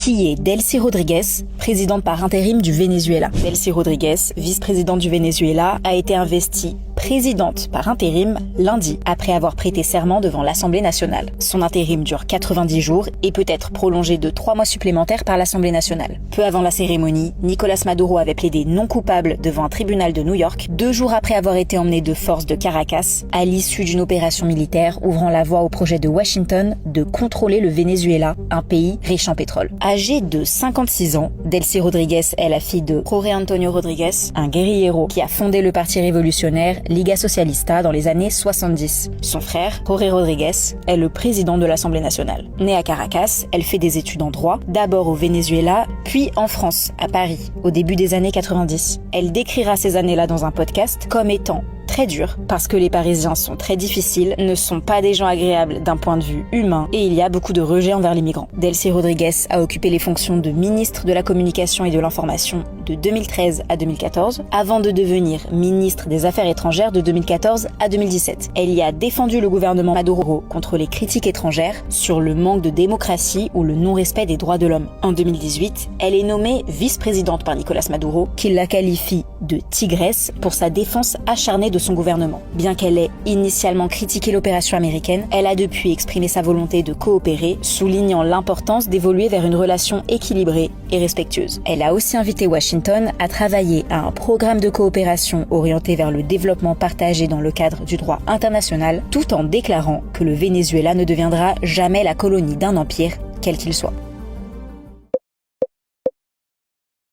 Qui est Delcy Rodríguez, présidente par intérim du Venezuela. Delcy Rodríguez, vice-présidente du Venezuela, a été investie présidente par intérim lundi, après avoir prêté serment devant l'Assemblée nationale. Son intérim dure 90 jours et peut être prolongé de 3 mois supplémentaires par l'Assemblée nationale. Peu avant la cérémonie, Nicolás Maduro avait plaidé non coupable devant un tribunal de New York, 2 jours après avoir été emmené de force de Caracas, à l'issue d'une opération militaire ouvrant la voie au projet de Washington de contrôler le Venezuela, un pays riche en pétrole. Âgée de 56 ans, Delcy Rodríguez est la fille de Jorge Antonio Rodríguez, un guérillero qui a fondé le parti révolutionnaire Liga Socialista dans les années 70. Son frère, Jorge Rodríguez, est le président de l'Assemblée nationale. Née à Caracas, elle fait des études en droit, d'abord au Venezuela, puis en France, à Paris, au début des années 90. Elle décrira ces années-là dans un podcast comme étant très dur, parce que les Parisiens sont très difficiles, ne sont pas des gens agréables d'un point de vue humain, et il y a beaucoup de rejet envers les migrants. Delcy Rodríguez a occupé les fonctions de ministre de la Communication et de l'Information de 2013 à 2014, avant de devenir ministre des Affaires étrangères de 2014 à 2017. Elle y a défendu le gouvernement Maduro contre les critiques étrangères sur le manque de démocratie ou le non-respect des droits de l'homme. En 2018, elle est nommée vice-présidente par Nicolás Maduro, qui la qualifie de tigresse pour sa défense acharnée de son gouvernement. Bien qu'elle ait initialement critiqué l'opération américaine, elle a depuis exprimé sa volonté de coopérer, soulignant l'importance d'évoluer vers une relation équilibrée et respectueuse. Elle a aussi invité Washington à travailler à un programme de coopération orienté vers le développement partagé dans le cadre du droit international, tout en déclarant que le Venezuela ne deviendra jamais la colonie d'un empire, quel qu'il soit.